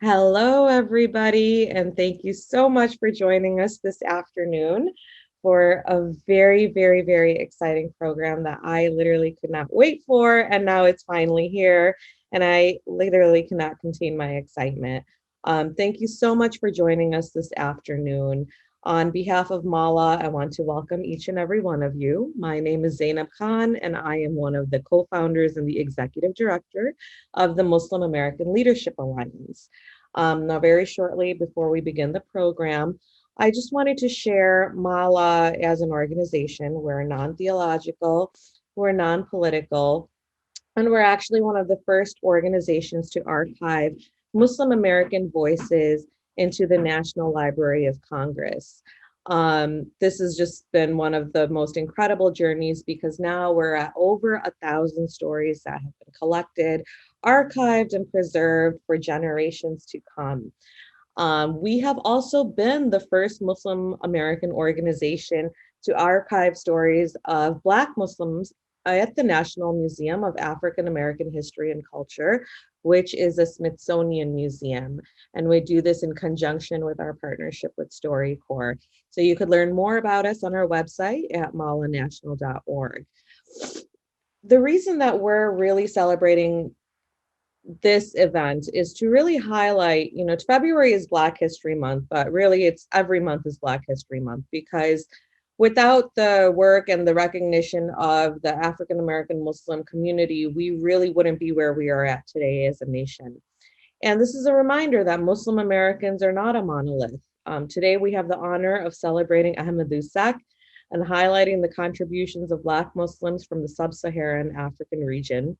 Hello, everybody, and thank you so much for joining us this afternoon for a very, very, very exciting program that I literally could not wait for. And now it's finally here, and I literally cannot contain my excitement. Thank you so much for joining us this afternoon. On behalf of Mala, I want to welcome each and every one of you. My name is Zainab Khan, and I am one of the co-founders and the executive director of the Muslim American Leadership Alliance. Now, very shortly before we begin the program, I just wanted to share Mala as an organization. We're non-theological, we're non-political, and we're actually one of the first organizations to archive Muslim American voices into the National Library of Congress. This has just been one of the most incredible journeys because now we're at over 1,000 stories that have been collected, archived, and preserved for generations to come. We have also been the first Muslim American organization to archive stories of Black Muslims at the National Museum of African American History and Culture, which is a Smithsonian museum. And we do this in conjunction with our partnership with StoryCorps. So you could learn more about us on our website at malanational.org. The reason that we're really celebrating this event is to really highlight, February is Black History Month, but really it's every month is Black History Month because without the work and the recognition of the African American Muslim community, we really wouldn't be where we are at today as a nation. And this is a reminder that Muslim Americans are not a monolith. Today we have the honor of celebrating Ahmadou Seck and highlighting the contributions of Black Muslims from the sub-Saharan African region.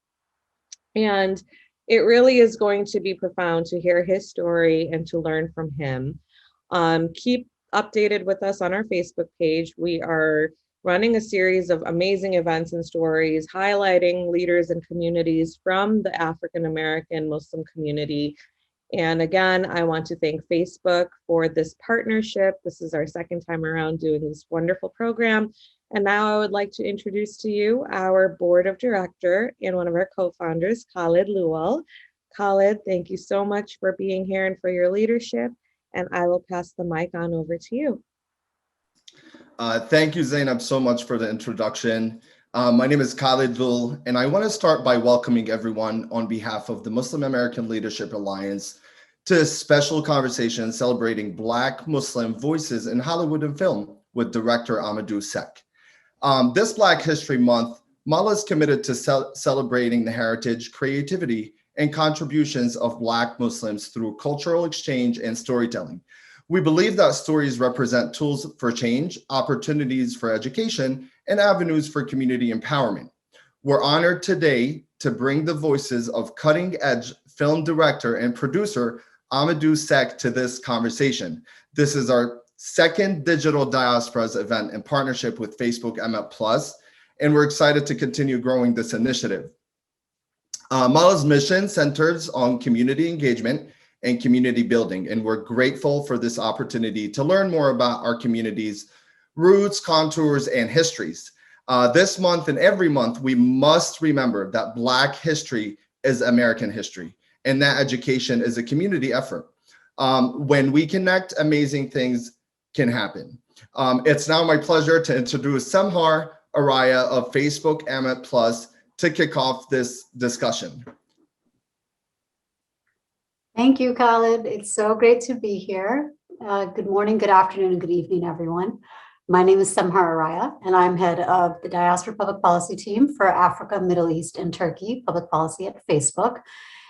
And it really is going to be profound to hear his story and to learn from him. Keep updated with us on our Facebook page. We are running a series of amazing events and stories highlighting leaders and communities from the African American Muslim community. And again, I want to thank Facebook for this partnership. This is our second time around doing this wonderful program. And now I would like to introduce to you our board of director and one of our co-founders, Khalid Lual. Khalid, thank you so much for being here and for your leadership. And I will pass the mic on over to you. Thank you, Zainab, so much for the introduction. My name is Khalid Lual, and I want to start by welcoming everyone on behalf of the Muslim American Leadership Alliance to a special conversation celebrating Black Muslim voices in Hollywood and film with director Ahmadou Seck. This Black History Month, Mala is committed to celebrating the heritage, creativity, and contributions of Black Muslims through cultural exchange and storytelling. We believe that stories represent tools for change, opportunities for education, and avenues for community empowerment. We're honored today to bring the voices of cutting-edge film director and producer Ahmadou Seck to this conversation. This is our second Digital Diasporas event in partnership with Facebook Plus, and we're excited to continue growing this initiative. Mala's mission centers on community engagement and community building, and we're grateful for this opportunity to learn more about our community's roots, contours, and histories. This month and every month, we must remember that Black history is American history, and that education is a community effort. When we connect, amazing things can happen. It's now my pleasure to introduce Samhar Araya of Facebook Plus to kick off this discussion. Thank you, Khalid. It's so great to be here. Good morning, good afternoon, and good evening, everyone. My name is Samhar Araya, and I'm head of the Diaspora Public Policy Team for Africa, Middle East, and Turkey Public Policy at Facebook.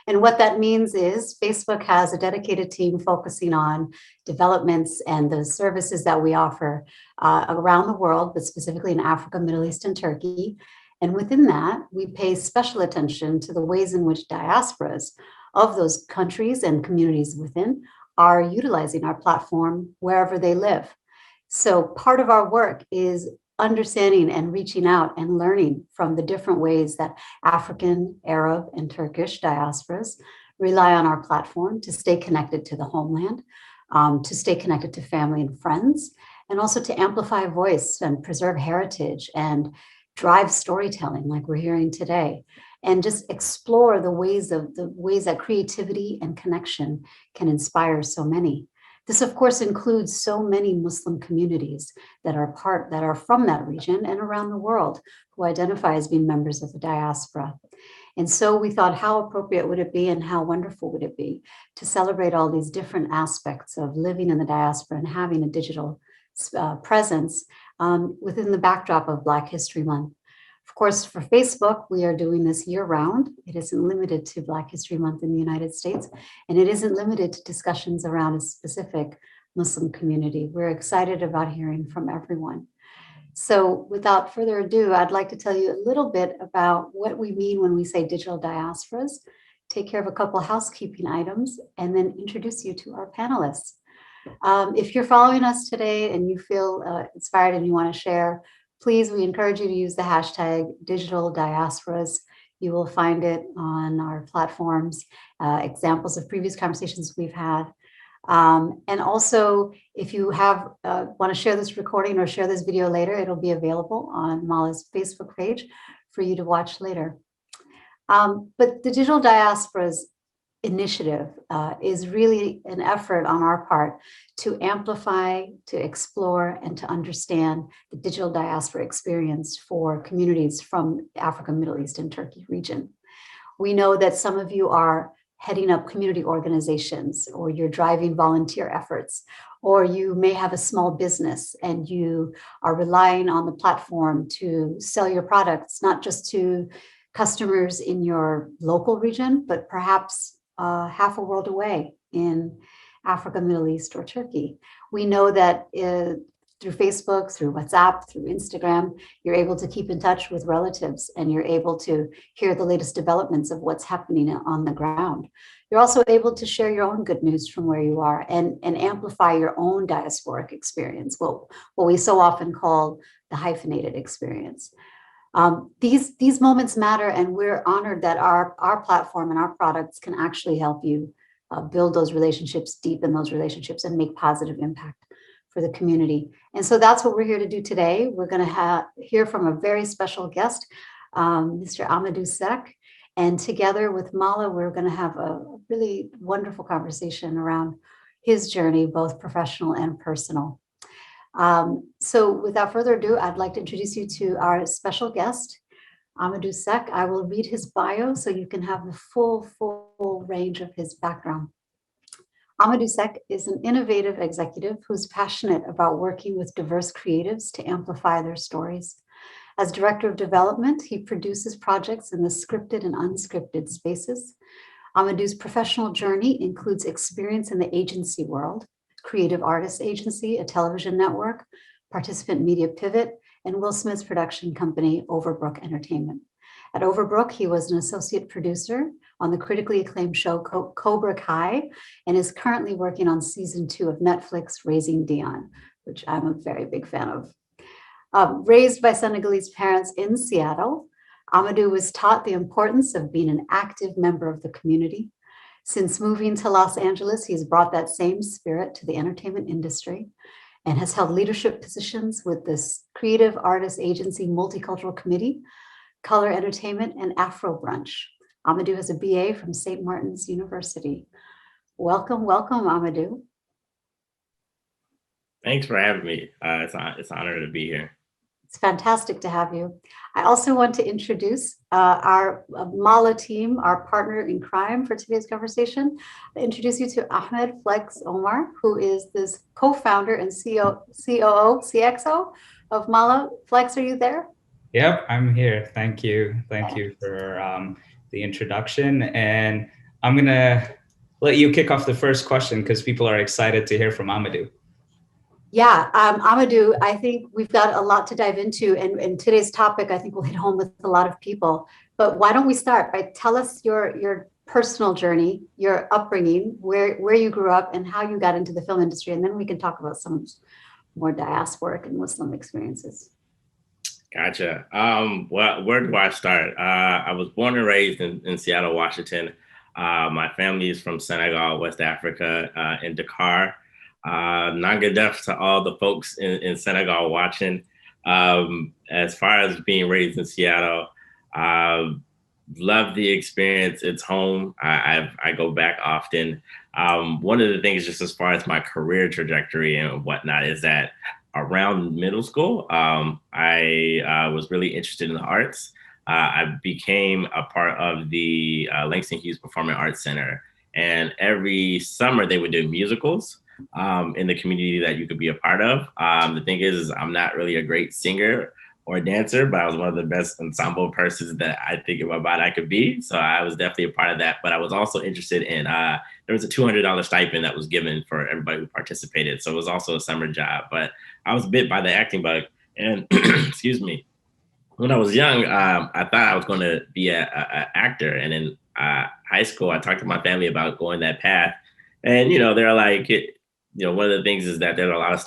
And what that means is Facebook has a dedicated team focusing on developments and the services that we offer around the world, but specifically in Africa, Middle East, and Turkey. And within that, we pay special attention to the ways in which diasporas of those countries and communities within are utilizing our platform wherever they live. So part of our work is understanding and reaching out and learning from the different ways that African, Arab, and Turkish diasporas rely on our platform to stay connected to the homeland, to stay connected to family and friends, and also to amplify voice and preserve heritage and drive storytelling like we're hearing today, and just explore the ways that creativity and connection can inspire so many. This, of course, includes so many Muslim communities that are from that region and around the world who identify as being members of the diaspora. And so we thought, how appropriate would it be and how wonderful would it be to celebrate all these different aspects of living in the diaspora and having a digital presence within the backdrop of Black History Month. Of course, for Facebook, we are doing this year round. It isn't limited to Black History Month in the United States, and it isn't limited to discussions around a specific Muslim community. We're excited about hearing from everyone. So without further ado, I'd like to tell you a little bit about what we mean when we say digital diasporas, take care of a couple housekeeping items, and then introduce you to our panelists. If you're following us today and you feel inspired and you want to share, please, we encourage you to use the hashtag digital diasporas. You will find it on our platforms, examples of previous conversations we've had. And also, if you want to share this recording or share this video later, it'll be available on Mala's Facebook page for you to watch later. But the Digital Diasporas initiative is really an effort on our part to amplify, to explore, and to understand the digital diaspora experience for communities from Africa, Middle East, and Turkey region. We know that some of you are heading up community organizations, or you're driving volunteer efforts, or you may have a small business and you are relying on the platform to sell your products, not just to customers in your local region, but perhaps half a world away in Africa, Middle East, or Turkey. We know that through Facebook, through WhatsApp, through Instagram, you're able to keep in touch with relatives and you're able to hear the latest developments of what's happening on the ground. You're also able to share your own good news from where you are and amplify your own diasporic experience, what we so often call the hyphenated experience. These moments matter, and we're honored that our platform and our products can actually help you build those relationships, deepen those relationships, and make positive impact for the community. And so that's what we're here to do today. We're going to hear from a very special guest, Mr. Ahmadou Seck. And together with Mala, we're going to have a really wonderful conversation around his journey, both professional and personal. So without further ado, I'd like to introduce you to our special guest, Ahmadou Seck. I will read his bio so you can have the full range of his background. Ahmadou Seck is an innovative executive who's passionate about working with diverse creatives to amplify their stories. As director of development, he produces projects in the scripted and unscripted spaces. Ahmadou's professional journey includes experience in the agency world, Creative Artists Agency, a television network, Participant Media Pivot, and Will Smith's production company, Overbrook Entertainment. At Overbrook, he was an associate producer on the critically acclaimed show Cobra Kai, and is currently working on season 2 of Netflix Raising Dion, which I'm a very big fan of. Raised by Senegalese parents in Seattle, Ahmadou was taught the importance of being an active member of the community. Since moving to Los Angeles, he's brought that same spirit to the entertainment industry and has held leadership positions with this Creative Artists Agency Multicultural Committee, Color Entertainment, and Afro Brunch. Ahmadou has a BA from St. Martin's University. Welcome, Ahmadou. Thanks for having me. It's an honor to be here. It's fantastic to have you. I also want to introduce our Mala team, our partner in crime for today's conversation. I introduce you to Ahmed Flex Omar, who is this co-founder and CXO of Mala. Flex, are you there? Yep, I'm here. Thank you. Thank you for the introduction. And I'm going to let you kick off the first question because people are excited to hear from Ahmadou. Yeah, Ahmadou, I think we've got a lot to dive into, and today's topic I think will hit home with a lot of people. But why don't we start by tell us your personal journey, your upbringing, where you grew up, and how you got into the film industry, and then we can talk about some more diasporic and Muslim experiences. Gotcha. Well, where do I start? I was born and raised in Seattle, Washington. My family is from Senegal, West Africa, in Dakar. Nagadef to all the folks in Senegal watching. as far as being raised in Seattle, love the experience. It's home. I go back often. One of the things, just as far as my career trajectory and whatnot, is that around middle school, I was really interested in the arts. I became a part of the Langston Hughes Performing Arts Center. And every summer they would do musicals in the community that you could be a part of. The thing is I'm not really a great singer or dancer, but I was one of the best ensemble persons that I think in my mind I could be. So I was definitely a part of that. But I was also interested in, there was a $200 stipend that was given for everybody who participated. So it was also a summer job, but I was bit by the acting bug. And excuse me, when I was young, I thought I was going to be a actor. And in high school, I talked to my family about going that path. And, they're like, one of the things is that there are a lot of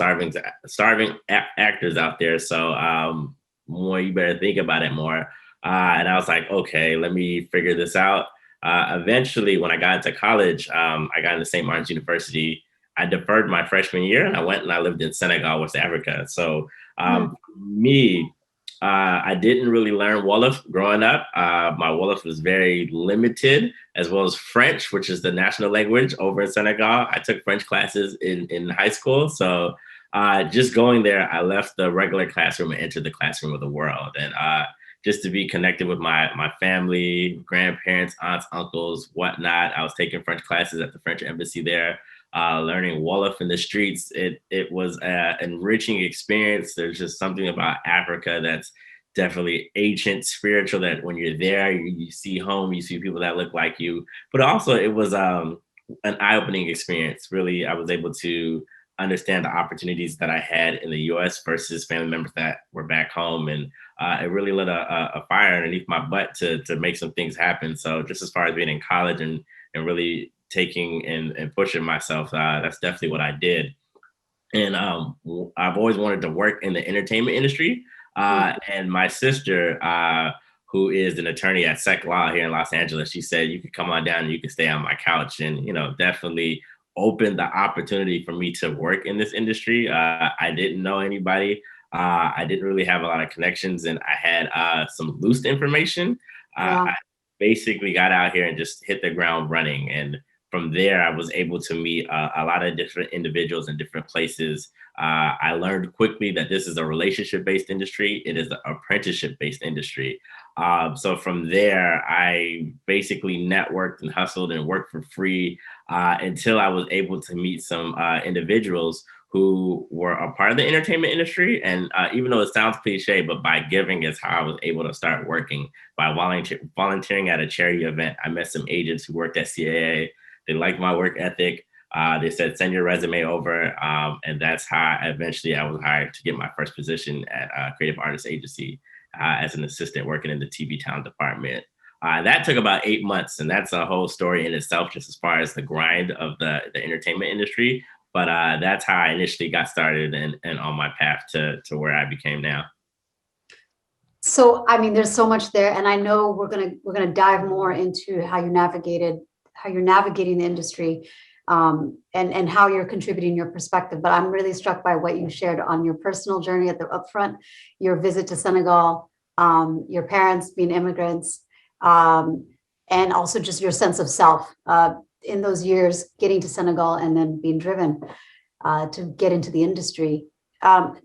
starving actors out there. So more, you better think about it more. And I was like, okay, let me figure this out. Eventually, when I got into college, I got into St. Martin's University. I deferred my freshman year and I went and I lived in Senegal, West Africa. So I didn't really learn Wolof growing up. My Wolof was very limited, as well as French, which is the national language over in Senegal. I took French classes in high school. So just going there, I left the regular classroom and entered the classroom of the world. And just to be connected with my family, grandparents, aunts, uncles, whatnot. I was taking French classes at the French embassy there, learning Wolof in the streets. It was an enriching experience. There's just something about Africa that's definitely ancient, spiritual, that when you're there, you see home, you see people that look like you. But also it was an eye-opening experience. Really, I was able to understand the opportunities that I had in the US versus family members that were back home. And it really lit a fire underneath my butt to make some things happen. So just as far as being in college and really taking and pushing myself, that's definitely what I did. And I've always wanted to work in the entertainment industry. And my sister, who is an attorney at Seck Law here in Los Angeles, she said, you could come on down and you can stay on my couch. And, definitely opened the opportunity for me to work in this industry. I didn't know anybody. I didn't really have a lot of connections, and I had some loose information. I basically got out here and just hit the ground running. And from there, I was able to meet a lot of different individuals in different places. I learned quickly that this is a relationship-based industry. It is an apprenticeship-based industry. So from there, I basically networked and hustled and worked for free until I was able to meet some individuals who were a part of the entertainment industry. And even though it sounds cliche, but by giving is how I was able to start working. By volunteering at a charity event, I met some agents who worked at CAA. They liked my work ethic. They said, send your resume over. And that's how eventually I was hired to get my first position at a creative artist agency as an assistant working in the TV talent department. That took about 8 months, and that's a whole story in itself, just as far as the grind of the entertainment industry. But that's how I initially got started and on my path to where I became now. So, I mean, there's so much there, and I know we're gonna dive more into how you're navigating the industry, and how you're contributing your perspective. But I'm really struck by what you shared on your personal journey at the upfront, your visit to Senegal, your parents being immigrants, and also just your sense of self in those years, getting to Senegal and then being driven to get into the industry.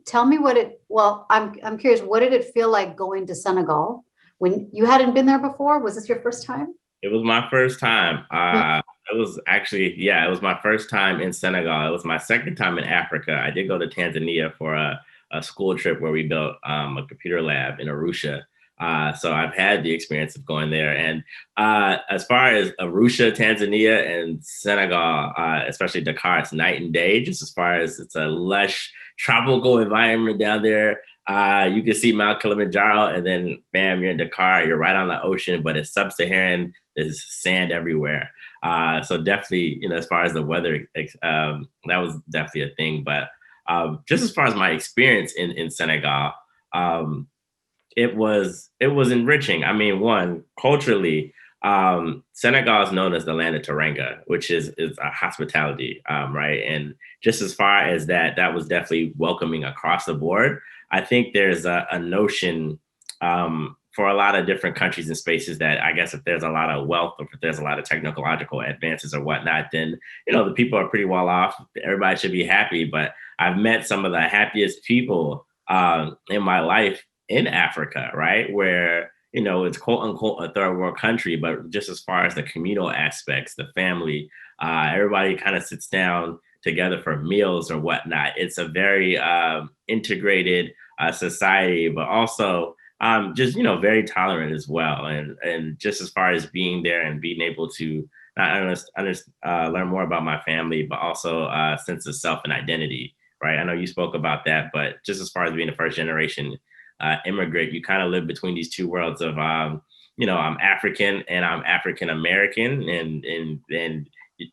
Tell me I'm curious, what did it feel like going to Senegal when you hadn't been there before? Was this your first time? It was my first time. It was actually, it was my first time in Senegal. It was my second time in Africa. I did go to Tanzania for a school trip where we built a computer lab in Arusha. So I've had the experience of going there. And as far as Arusha, Tanzania, and Senegal, especially Dakar, it's night and day, just as far as it's a lush tropical environment down there. You can see Mount Kilimanjaro, and then bam, you're in Dakar, you're right on the ocean, but it's sub-Saharan, there's sand everywhere. So definitely, as far as the weather, that was definitely a thing. But just as far as my experience in Senegal, it was enriching. I mean, one, culturally, Senegal is known as the land of Teranga, which is a hospitality, right? And just as far as that was definitely welcoming across the board. I think there's a notion for a lot of different countries and spaces that I guess if there's a lot of wealth or if there's a lot of technological advances or whatnot, then, the people are pretty well off. Everybody should be happy. But I've met some of the happiest people in my life in Africa, right? Where, it's quote unquote a third world country, but just as far as the communal aspects, the family, everybody kind of sits down together for meals or whatnot. It's a very integrated society, but also just, very tolerant as well. And just as far as being there and being able to not learn more about my family, but also sense of self and identity, right? I know you spoke about that, but just as far as being a first generation immigrant, you kind of live between these two worlds of, I'm African and I'm African American, and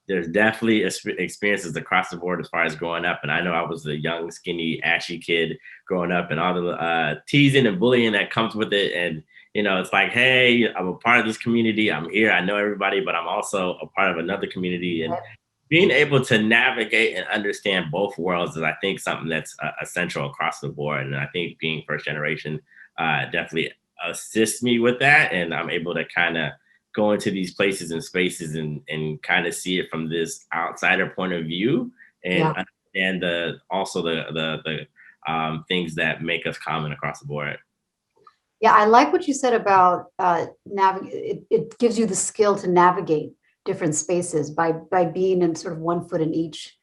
there's definitely experiences across the board as far as growing up. And I know I was a young, skinny, ashy kid growing up, and all the teasing and bullying that comes with it. And, it's like, hey, I'm a part of this community. I'm here. I know everybody, but I'm also a part of another community. And being able to navigate and understand both worlds is, I think, something that's essential across the board. And I think being first generation definitely assists me with that. And I'm able to kind of go into these places and spaces and kind of see it from this outsider point of view, and understand the things that make us common across the board. Yeah, I like what you said about it gives you the skill to navigate different spaces by being in sort of one foot in each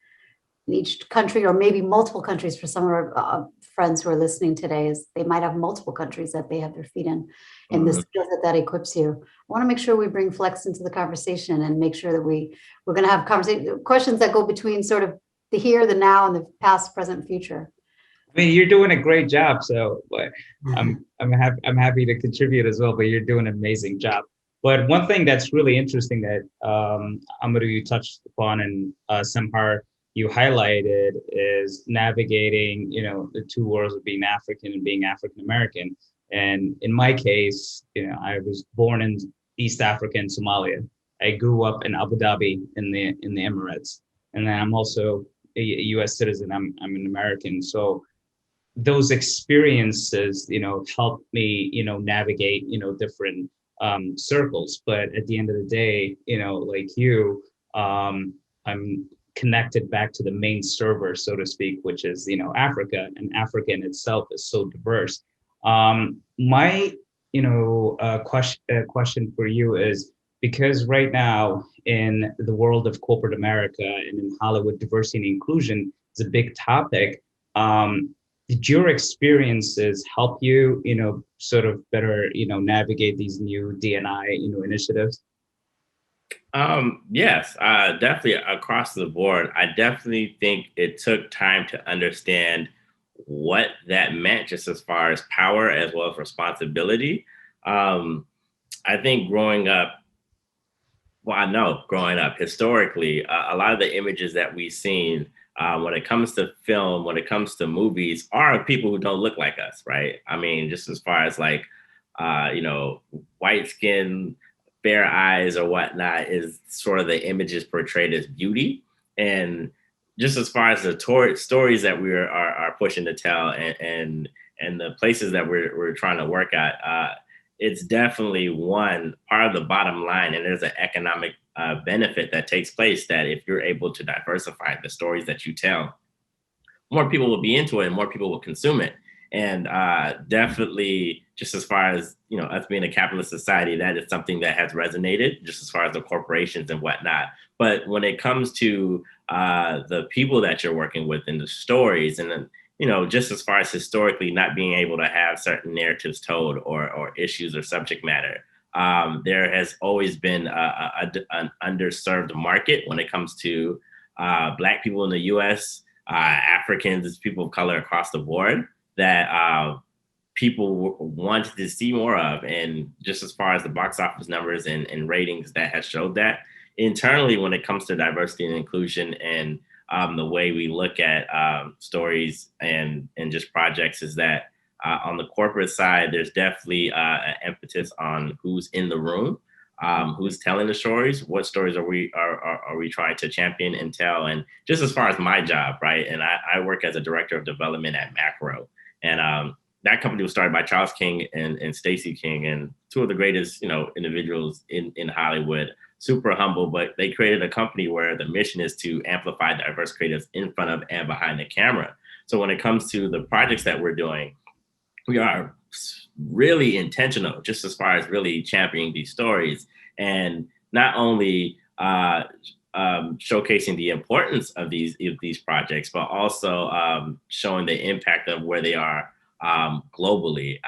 country, or maybe multiple countries. For some of our friends who are listening today, is they might have multiple countries that they have their feet in, and the skills that equips you. I want to make sure we bring flex into the conversation and make sure that we're going to have questions that go between sort of the here, the now, and the past, present, future. I mean, you're doing a great job, so but I'm happy to contribute as well. But you're doing an amazing job. But one thing that's really interesting that Ahmadou, you touched upon, and Samhar, you highlighted, is navigating, the two worlds of being African and being African American. And in my case, I was born in East Africa and Somalia. I grew up in Abu Dhabi in the Emirates, and then I'm also a U.S. citizen. I'm an American, so those experiences, helped me, navigate, different circles. But at the end of the day, like you, I'm connected back to the main server, so to speak, which is, Africa, and Africa in itself is so diverse. My, question for you is, because right now in the world of corporate America and in Hollywood, diversity and inclusion is a big topic. Did your experiences help you, sort of better, navigate these new D&I, initiatives? Yes, definitely across the board. I definitely think it took time to understand what that meant, just as far as power as well as responsibility. I think growing up historically, a lot of the images that we've seen when it comes to film, when it comes to movies, are people who don't look like us, right? I mean, just as far as like, white skin, fair eyes or whatnot is sort of the images portrayed as beauty. And just as far as the stories that we are pushing to tell and the places that we're trying to work at, it's definitely one part of the bottom line. And there's an economic benefit that takes place, that if you're able to diversify the stories that you tell, more people will be into it and more people will consume it. And definitely, just as far as, us being a capitalist society, that is something that has resonated, just as far as the corporations and whatnot. But when it comes to the people that you're working with and the stories, and then, just as far as historically not being able to have certain narratives told or issues or subject matter, there has always been an underserved market when it comes to Black people in the U.S., Africans, people of color across the board, that people wanted to see more of. And just as far as the box office numbers and ratings, that has showed that. Internally, when it comes to diversity and inclusion and the way we look at stories and just projects, is that on the corporate side, there's definitely an emphasis on who's in the room, who's telling the stories, what stories are we trying to champion and tell. And just as far as my job, right? And I work as a director of development at Macro. And that company was started by Charles King and Stacey King, and two of the greatest, individuals in Hollywood. Super humble, but they created a company where the mission is to amplify diverse creatives in front of and behind the camera. So when it comes to the projects that we're doing, we are really intentional, just as far as really championing these stories, and not only showcasing the importance of these projects, but also showing the impact of where they are globally.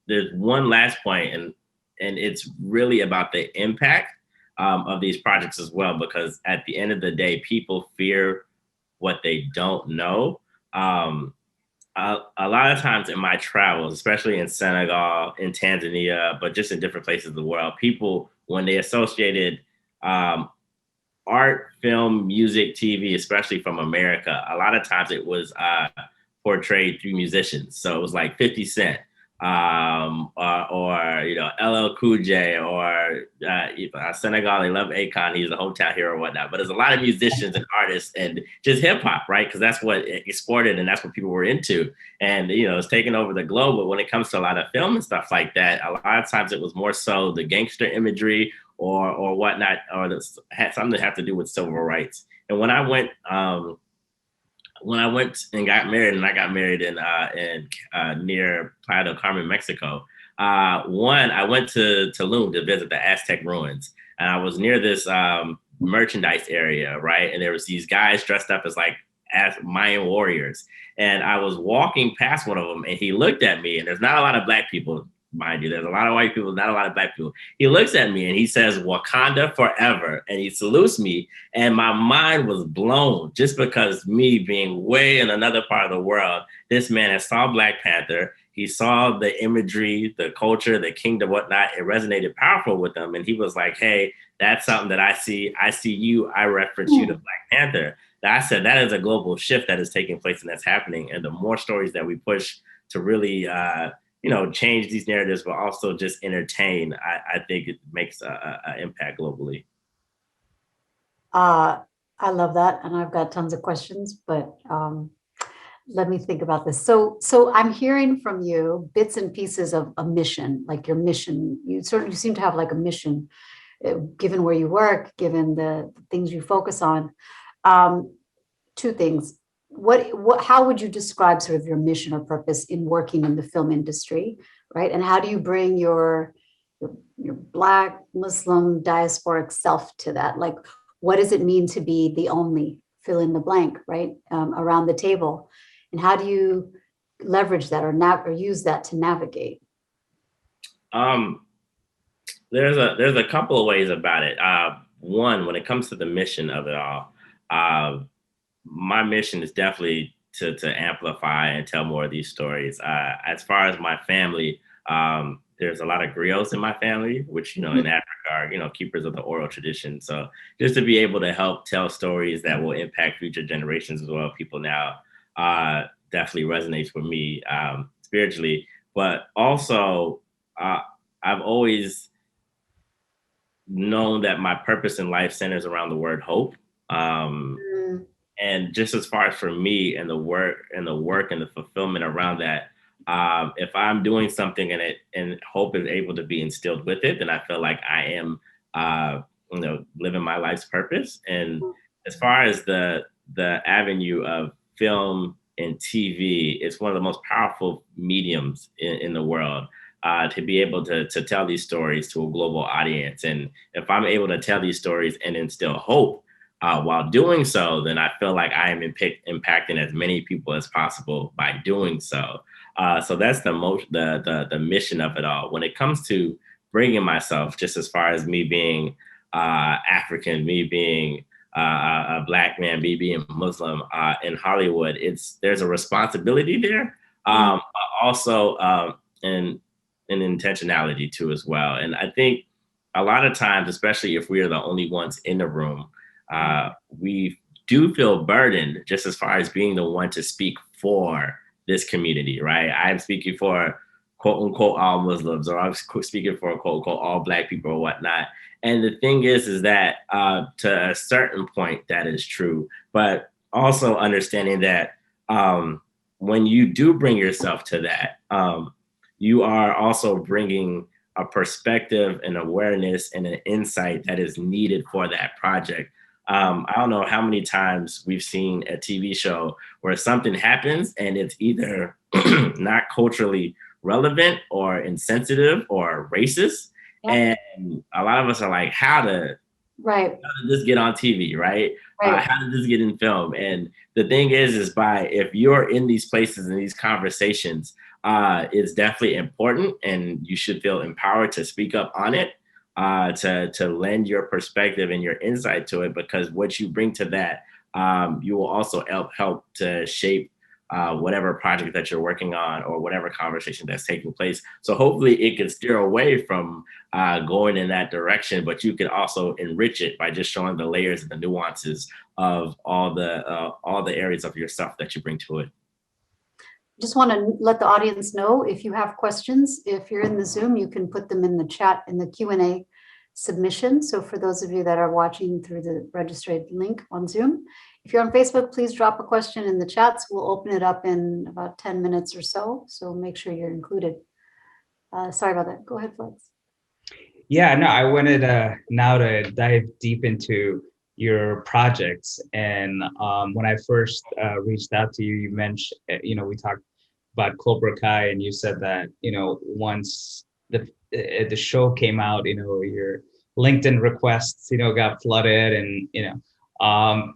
There's one last point, and it's really about the impact of these projects as well, because at the end of the day, people fear what they don't know. A lot of times in my travels, especially in Senegal, in Tanzania, but just in different places of the world, people, when they associated art, film, music, TV, especially from America, a lot of times it was portrayed through musicians. So it was like 50 Cent, or LL Cool J, or Senegal, they love Akon, he's a hometown hero or whatnot. But there's a lot of musicians and artists and just hip hop, right? Because that's what it exported and that's what people were into. And it's taken over the globe. But when it comes to a lot of film and stuff like that, a lot of times it was more so the gangster imagery or whatnot, or had something to have to do with civil rights. And when I went and got married, and I got married in near Playa del Carmen, Mexico. I went to Tulum to visit the Aztec ruins, and I was near this merchandise area, right? And there was these guys dressed up as Mayan warriors, and I was walking past one of them, and he looked at me. And there's not a lot of Black people, mind you. There's a lot of white people, not a lot of Black people. He looks at me and he says, "Wakanda forever." And he salutes me. And my mind was blown, just because me being way in another part of the world, this man had saw Black Panther. He saw the imagery, the culture, the kingdom, whatnot. It resonated powerful with him. And he was like, "Hey, that's something that I see. I see you. I reference you to Black Panther." I said, that is a global shift that is taking place and that's happening. And the more stories that we push to really, change these narratives, but also just entertain, I think it makes an impact globally. I love that. And I've got tons of questions, but let me think about this. So I'm hearing from you bits and pieces of a mission, like your mission. You seem to have like a mission, given where you work, given the things you focus on. Two things. How would you describe sort of your mission or purpose in working in the film industry, right? And how do you bring your Black, Muslim, diasporic self to that? Like, what does it mean to be the only fill in the blank, right, around the table? And how do you leverage that or use that to navigate? There's a couple of ways about it. One, when it comes to the mission of it all, my mission is definitely to amplify and tell more of these stories. As far as my family, there's a lot of griots in my family, which, in Africa are, keepers of the oral tradition. So just to be able to help tell stories that will impact future generations as well, people now, definitely resonates with me spiritually. But also, I've always known that my purpose in life centers around the word hope. And just as far as for me and the work and the fulfillment around that, if I'm doing something and hope is able to be instilled with it, then I feel like I am, living my life's purpose. And as far as the avenue of film and TV, it's one of the most powerful mediums in the world. To be able to tell these stories to a global audience. And if I'm able to tell these stories and instill hope while doing so, then I feel like I am impacting as many people as possible by doing so. So that's the mission of it all. When it comes to bringing myself, just as far as me being African, me being a Black man, me being Muslim in Hollywood, there's a responsibility there, but also an intentionality too as well. And I think a lot of times, especially if we are the only ones in the room, we do feel burdened just as far as being the one to speak for this community, right? I'm speaking for quote unquote all Muslims, or I'm speaking for quote unquote all Black people or whatnot. And the thing is that to a certain point that is true, but also understanding that when you do bring yourself to that, you are also bringing a perspective and awareness and an insight that is needed for that project. I don't know how many times we've seen a TV show where something happens and it's either not culturally relevant or insensitive or racist. Yep. And a lot of us are like, how did this get on TV, right? How did this get in film? And the thing is if you're in these places and these conversations, it's definitely important, and you should feel empowered to speak up on it, to lend your perspective and your insight to it, because what you bring to that, you will also help to shape whatever project that you're working on or whatever conversation that's taking place. So hopefully it can steer away from going in that direction, but you can also enrich it by just showing the layers and the nuances of all the areas of yourself that you bring to it. Just want to let the audience know, if you have questions, if you're in the Zoom, you can put them in the chat in the Q&A submission. So for those of you that are watching through the registered link on Zoom, if you're on Facebook, please drop a question in the chats. We'll open it up in about 10 minutes or so. So make sure you're included. Sorry about that. Go ahead, Flex. Yeah, no, I wanted now to dive deep into your projects. And when I first reached out to you, you mentioned, we talked about Cobra Kai, and you said that, once the show came out, your LinkedIn requests, got flooded, and,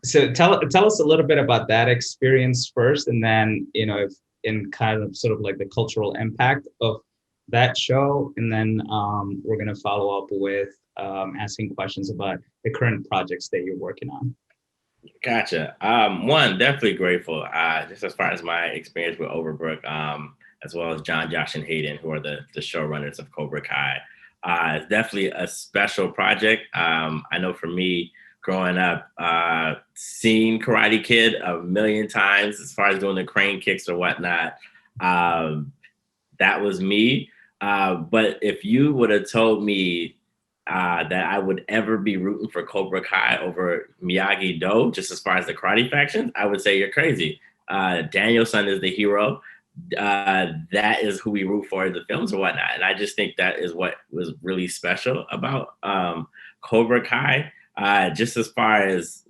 so tell us a little bit about that experience first, and then, if in kind of sort of like the cultural impact of that show. And then we're going to follow up with asking questions about the current projects that you're working on. Gotcha. One, definitely grateful, just as far as my experience with Overbrook, as well as John, Josh, and Hayden, who are the showrunners of Cobra Kai. It's definitely a special project. I know for me, growing up, seeing Karate Kid a million times, as far as doing the crane kicks or whatnot, that was me. But if you would have told me that I would ever be rooting for Cobra Kai over Miyagi-Do, just as far as the karate factions, I would say you're crazy. Daniel-san is the hero. That is who we root for in the films or whatnot. And I just think that is what was really special about Cobra Kai. Just as far as,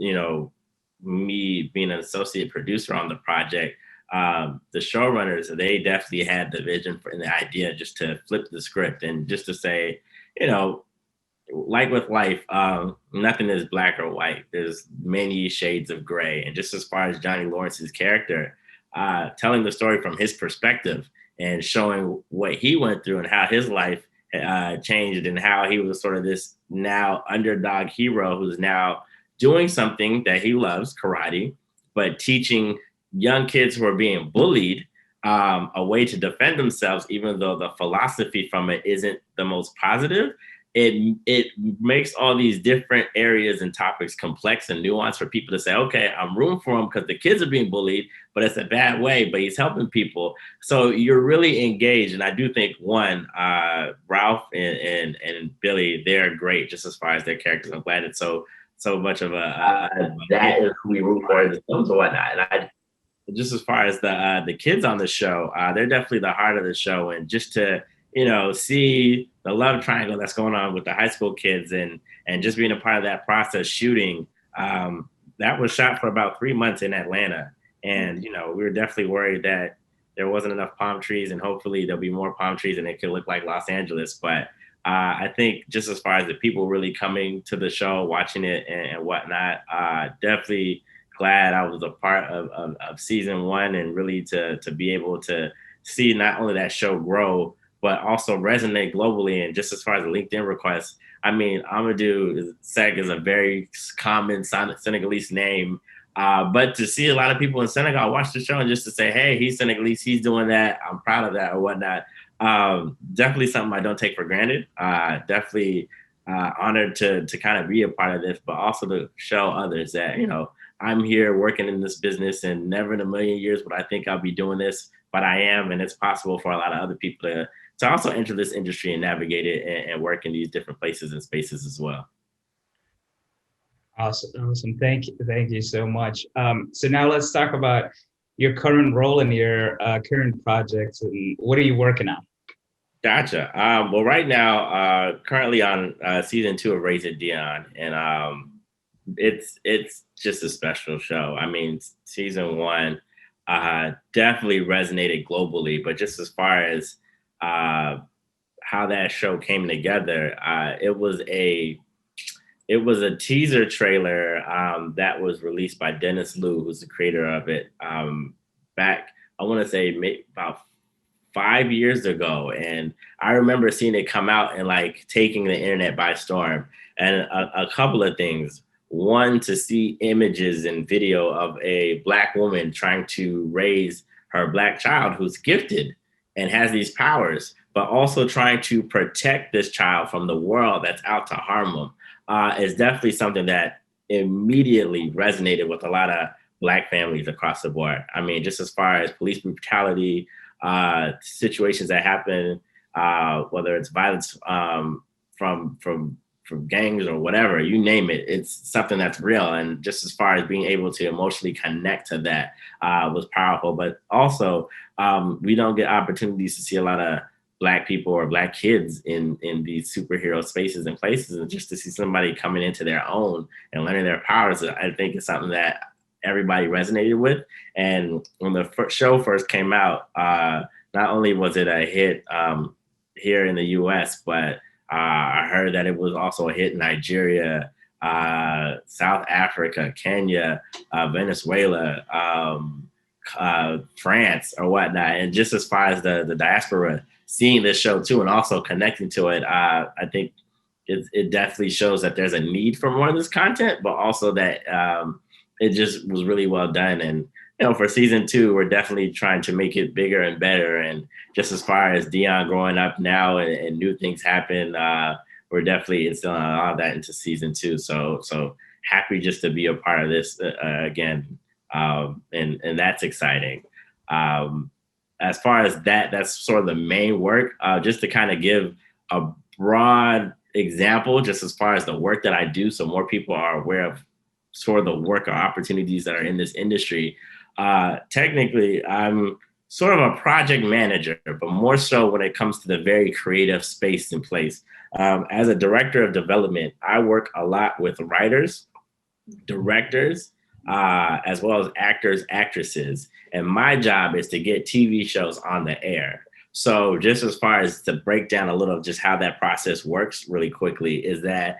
me being an associate producer on the project, the showrunners, they definitely had the vision and the idea just to flip the script and just to say, like with life, nothing is black or white. There's many shades of gray. And just as far as Johnny Lawrence's character, telling the story from his perspective and showing what he went through and how his life changed and how he was sort of this now underdog hero who's now doing something that he loves, karate, but teaching young kids who are being bullied a way to defend themselves, even though the philosophy from it isn't the most positive. It makes all these different areas and topics complex and nuanced for people to say, okay, I'm rooting for him because the kids are being bullied, but it's a bad way, but he's helping people. So you're really engaged. And I do think, one, Ralph and Billy, they're great just as far as their characters. I'm glad it's so much of that is who we root for in the films and whatnot. And just as far as the kids on the show, they're definitely the heart of the show. And just to, see the love triangle that's going on with the high school kids and just being a part of that process shooting, that was shot for about 3 months in Atlanta. And, we were definitely worried that there wasn't enough palm trees, and hopefully there'll be more palm trees and it could look like Los Angeles. But I think just as far as the people really coming to the show, watching it and whatnot, definitely glad I was a part of season 1 and really to be able to see not only that show grow, but also resonate globally. And just as far as the LinkedIn requests, I mean, Ahmadou Seck is a very common Senegalese name. But to see a lot of people in Senegal watch the show and just to say, hey, he's Senegalese, he's doing that, I'm proud of that or whatnot. Definitely something I don't take for granted. Definitely honored to kind of be a part of this, but also to show others that, I'm here working in this business and never in a million years would I think I'll be doing this, but I am. And it's possible for a lot of other people to also enter this industry and navigate it and work in these different places and spaces as well. Awesome. Thank you so much. So now let's talk about, your current role and your current projects, and what are you working on? Gotcha. Well, right now, currently on season 2 of Raising Dion, and it's just a special show. I mean, season 1 definitely resonated globally, but just as far as how that show came together, it was a teaser trailer that was released by Dennis Liu, who's the creator of it, back, I want to say about 5 years ago. And I remember seeing it come out and like taking the internet by storm. And a couple of things. One, to see images and video of a Black woman trying to raise her Black child who's gifted and has these powers, but also trying to protect this child from the world that's out to harm them, is definitely something that immediately resonated with a lot of Black families across the board. I mean, just as far as police brutality, situations that happen, whether it's violence from gangs or whatever, you name it, it's something that's real. And just as far as being able to emotionally connect to that was powerful. But also, we don't get opportunities to see a lot of Black people or Black kids in these superhero spaces and places. And just to see somebody coming into their own and learning their powers, I think is something that everybody resonated with. And when the show first came out, not only was it a hit here in the US, but I heard that it was also a hit in Nigeria, South Africa, Kenya, Venezuela, France or whatnot. And just as far as the diaspora seeing this show too, and also connecting to it, I think it definitely shows that there's a need for more of this content, but also that it just was really well done. And, you know, for season 2, we're definitely trying to make it bigger and better. And just as far as Dion growing up now and new things happen, we're definitely instilling a lot of that into season 2. So happy just to be a part of this again. And that's exciting. As far as that's sort of the main work, just to kind of give a broad example, just as far as the work that I do, so more people are aware of sort of the work or opportunities that are in this industry. Technically, I'm sort of a project manager, but more so when it comes to the very creative space and place. As a director of development, I work a lot with writers, directors, as well as actors, actresses. And my job is to get TV shows on the air. So just as far as to break down a little of just how that process works really quickly, is that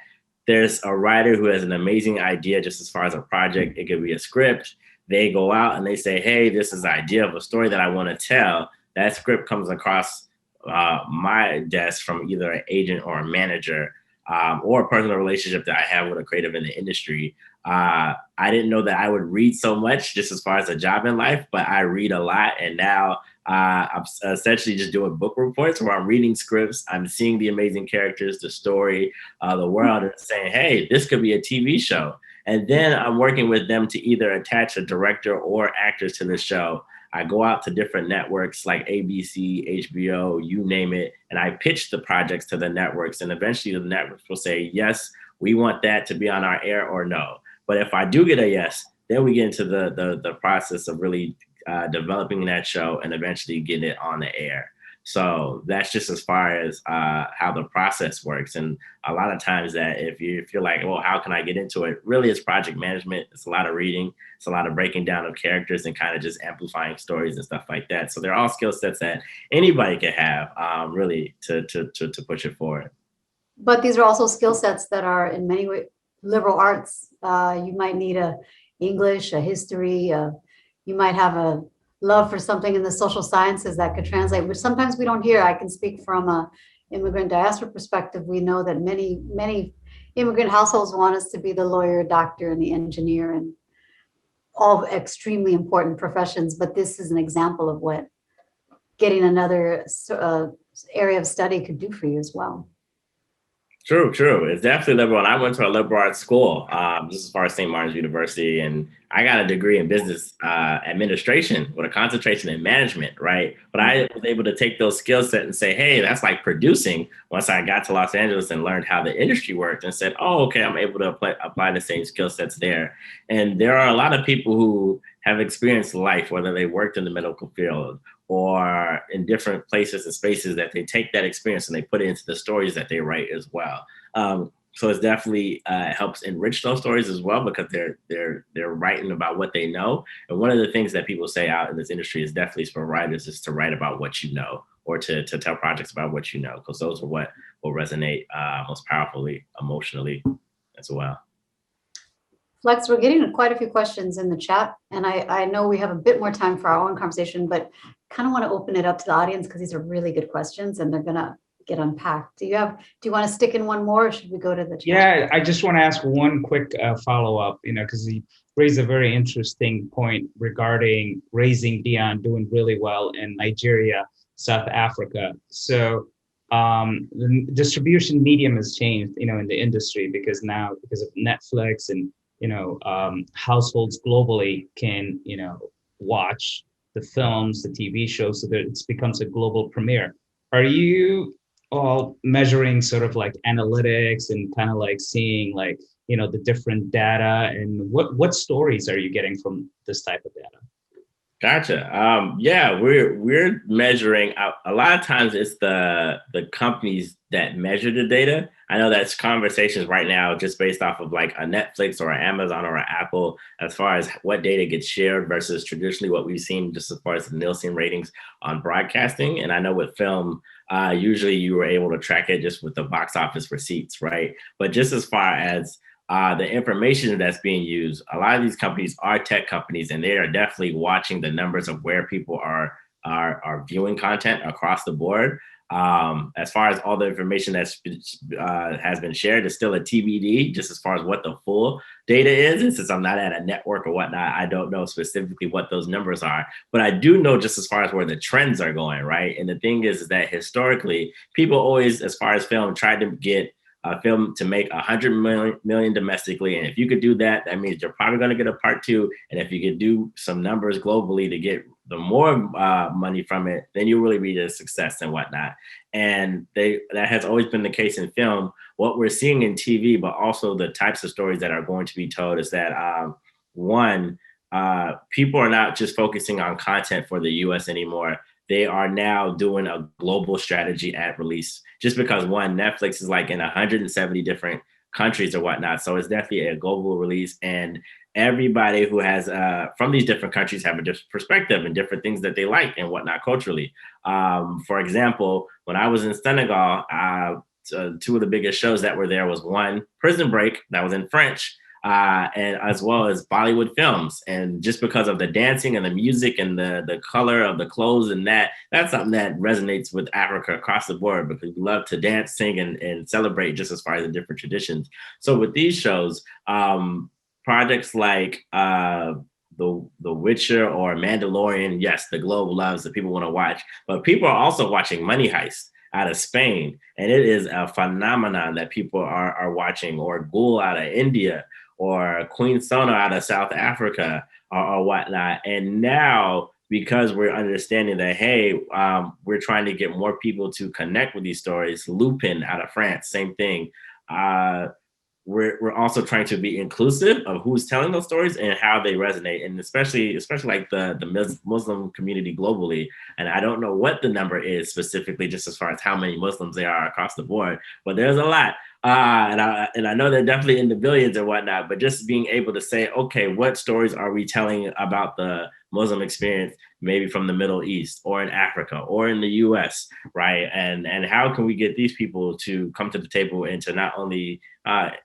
there's a writer who has an amazing idea just as far as a project. It could be a script. They go out and they say, hey, this is the idea of a story that I want to tell. That script comes across my desk from either an agent or a manager, or a personal relationship that I have with a creative in the industry. I didn't know that I would read so much just as far as a job in life, but I read a lot. And now I'm essentially just doing book reports where I'm reading scripts. I'm seeing the amazing characters, the story, the world, and saying, hey, this could be a TV show. And then I'm working with them to either attach a director or actors to the show. I go out to different networks like ABC, HBO, you name it, and I pitch the projects to the networks. And eventually the networks will say, yes, we want that to be on our air, or no. But if I do get a yes, then we get into the process of really developing that show and eventually getting it on the air. So that's just as far as how the process works. And a lot of times that if you're like, well, how can I get into it? Really, it's project management. It's a lot of reading. It's a lot of breaking down of characters and kind of just amplifying stories and stuff like that. So they're all skill sets that anybody can have, really, to push it forward. But these are also skill sets that are in many ways liberal arts. You might need a English, a history. You might have a love for something in the social sciences that could translate, which sometimes we don't hear. I can speak from a immigrant diaspora perspective. We know that many immigrant households want us to be the lawyer, doctor, and the engineer, and all extremely important professions. But this is an example of what getting another area of study could do for you as well. True, true. It's definitely liberal. And I went to a liberal arts school, just as far as St. Martin's University, and I got a degree in business administration with a concentration in management, right? But I was able to take those skill set and say, hey, that's like producing. Once I got to Los Angeles and learned how the industry worked and said, oh, okay, I'm able to apply the same skill sets there. And there are a lot of people who have experienced life, whether they worked in the medical field or in different places and spaces, that they take that experience and they put it into the stories that they write as well. So it's definitely helps enrich those stories as well, because they're writing about what they know. And one of the things that people say out in this industry is definitely for writers is to write about what you know, or to tell projects about what you know, because those are what will resonate most powerfully emotionally as well. Flex, we're getting quite a few questions in the chat, and I know we have a bit more time for our own conversation, but kind of want to open it up to the audience because these are really good questions and they're gonna get unpacked. Do you want to stick in one more, or should we go to the chat? Yeah, I just want to ask one quick follow-up, because he raised a very interesting point regarding raising Dion doing really well in Nigeria, South Africa. So the distribution medium has changed, in the industry, because of Netflix and households globally can, watch the films, the TV shows, so that it becomes a global premiere. Are you all measuring sort of like analytics and kind of like seeing like, the different data, and what stories are you getting from this type of data? Gotcha. Yeah, we're measuring. A lot of times it's the companies that measure the data. I know that's conversations right now just based off of like a Netflix or an Amazon or an Apple, as far as what data gets shared versus traditionally what we've seen just as far as the Nielsen ratings on broadcasting. And I know with film, usually you were able to track it just with the box office receipts, right? But just as far as the information that's being used, a lot of these companies are tech companies, and they are definitely watching the numbers of where people are viewing content across the board. As far as all the information that's has been shared, is still a TBD, just as far as what the full data is. And since I'm not at a network or whatnot, I don't know specifically what those numbers are. But I do know just as far as where the trends are going, right? And the thing is that historically, people always, as far as film, tried to get a film to make 100 million domestically. And if you could do that, that means you're probably going to get a part two. And if you could do some numbers globally to get the more money from it, then you'll really be a success and whatnot. And that has always been the case in film. What we're seeing in TV, but also the types of stories that are going to be told, is that people are not just focusing on content for the US anymore. They are now doing a global strategy at release, just because Netflix is like in 170 different countries or whatnot. So it's definitely a global release, and everybody who has from these different countries have a different perspective and different things that they like and whatnot culturally. For example, when I was in Senegal, two of the biggest shows that were there was one, Prison Break, that was in French, and as well as Bollywood films. And just because of the dancing and the music and the color of the clothes, and that's something that resonates with Africa across the board, because we love to dance, sing, and celebrate just as far as the different traditions. So with these shows, projects like the Witcher or Mandalorian, yes, the globe loves that people want to watch, but people are also watching Money Heist out of Spain, and it is a phenomenon that people are watching, or Ghoul out of India, or Queen Sona out of South Africa, or whatnot. And now, because we're understanding that, hey, we're trying to get more people to connect with these stories. Lupin out of France, same thing. We're also trying to be inclusive of who's telling those stories and how they resonate, and especially like the Muslim community globally. And I don't know what the number is specifically, just as far as how many Muslims there are across the board, but there's a lot. And I know they're definitely in the billions and whatnot, but just being able to say, okay, what stories are we telling about the Muslim experience, maybe from the Middle East or in Africa or in the US, right? And how can we get these people to come to the table and to not only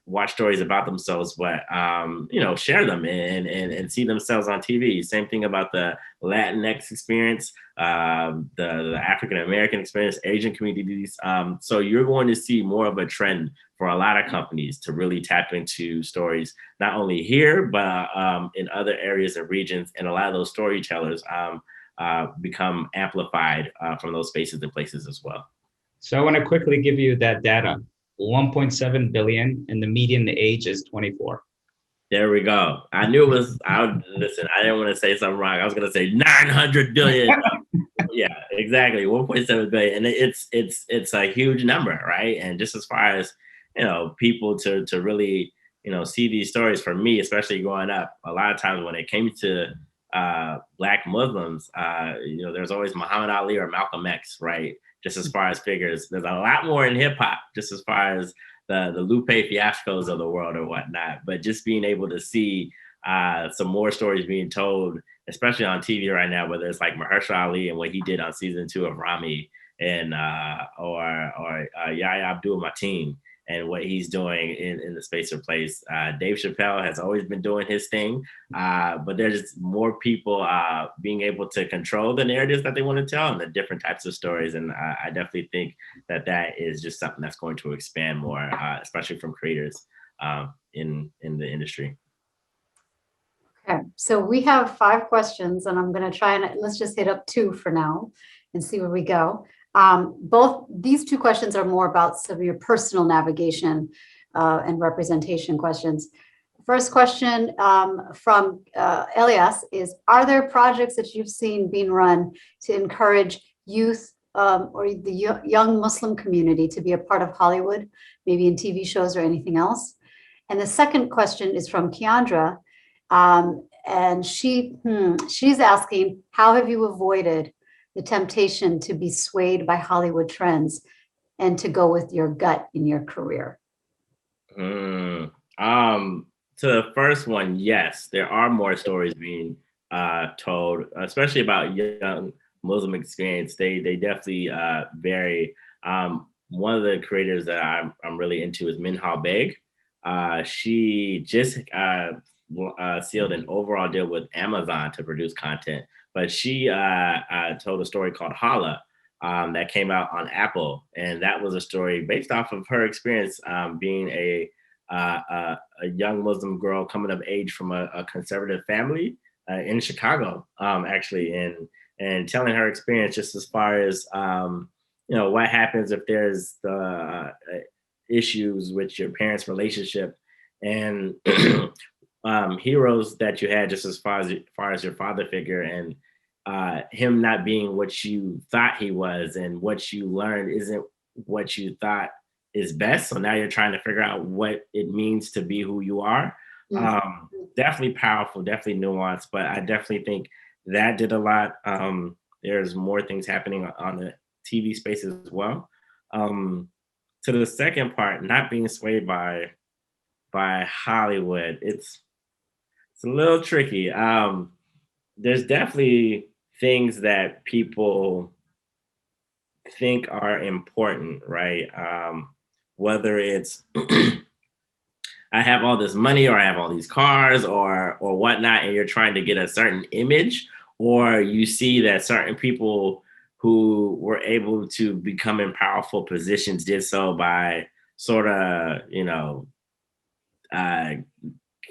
watch stories about themselves, but share them and see themselves on TV. Same thing about the Latinx experience, the African American experience, Asian communities. So you're going to see more of a trend for a lot of companies to really tap into stories, not only here, but in other areas and regions. And a lot of those storytellers become amplified from those spaces and places as well. So I want to quickly give you that data. 1.7 billion, and the median age is 24. There we go. I knew it was, listen, I didn't want to say something wrong. I was going to say 900 billion. Yeah, exactly. 1.7 billion. And it's a huge number, right? And just as far as, people to really, see these stories, for me, especially growing up, a lot of times when it came to Black Muslims, there's always Muhammad Ali or Malcolm X, right? Just as far as figures, there's a lot more in hip hop, just as far as the Lupe Fiascos of the world or whatnot. But just being able to see some more stories being told, especially on TV right now, whether it's like Mahershala Ali and what he did on season 2 of Rami, and or Yahya Abdul-Mateen and what he's doing in the space or place. Dave Chappelle has always been doing his thing, but there's just more people being able to control the narratives that they want to tell and the different types of stories. And I definitely think that is just something that's going to expand more, especially from creators in the industry. Okay, so we have 5 questions, and I'm going to try and let's just hit up 2 for now and see where we go. Both these 2 questions are more about some of your personal navigation and representation questions. First question from Elias is, are there projects that you've seen being run to encourage youth or the young Muslim community to be a part of Hollywood, maybe in TV shows or anything else? And the second question is from Keandra, and she's asking, how have you avoided the temptation to be swayed by Hollywood trends and to go with your gut in your career? To the first one, yes, there are more stories being told, especially about young Muslim experience. They definitely vary. One of the creators that I'm really into is Minhal Beg. She just sealed an overall deal with Amazon to produce content. But she told a story called Hala that came out on Apple. And that was a story based off of her experience being a young Muslim girl coming of age from a conservative family in Chicago, actually, and telling her experience just as far as, what happens if there's the issues with your parents' relationship and heroes that you had just as far as your father figure, and him not being what you thought he was, and what you learned isn't what you thought is best. So now you're trying to figure out what it means to be who you are. Definitely powerful, definitely nuanced, but I definitely think that did a lot. There's more things happening on the TV space as well. To the second part, not being swayed by Hollywood, it's a little tricky. There's definitely things that people think are important, right? Whether it's I have all this money, or I have all these cars, or whatnot, and you're trying to get a certain image, or you see that certain people who were able to become in powerful positions did so by sort of,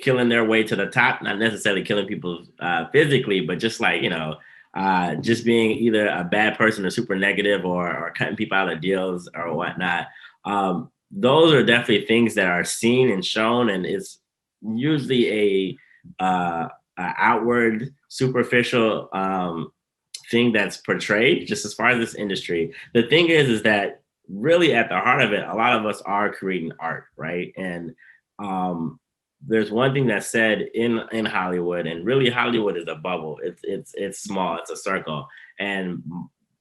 killing their way to the top, not necessarily killing people physically, but just like, just being either a bad person or super negative, or cutting people out of deals or whatnot. Those are definitely things that are seen and shown, and it's usually a outward, superficial thing that's portrayed, just as far as this industry. The thing is that really at the heart of it, a lot of us are creating art, right? And there's one thing that's said in Hollywood, and really Hollywood is a bubble. It's small, it's a circle. And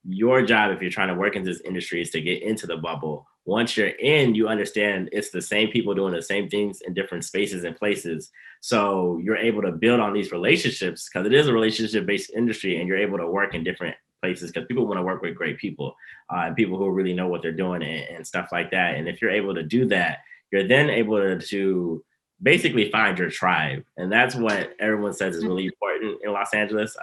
your job, if you're trying to work in this industry, is to get into the bubble. Once you're in, you understand it's the same people doing the same things in different spaces and places. So you're able to build on these relationships, because it is a relationship-based industry, and you're able to work in different places because people want to work with great people and people who really know what they're doing and stuff like that. And if you're able to do that, you're then able to basically find your tribe. And that's what everyone says is really important in Los Angeles.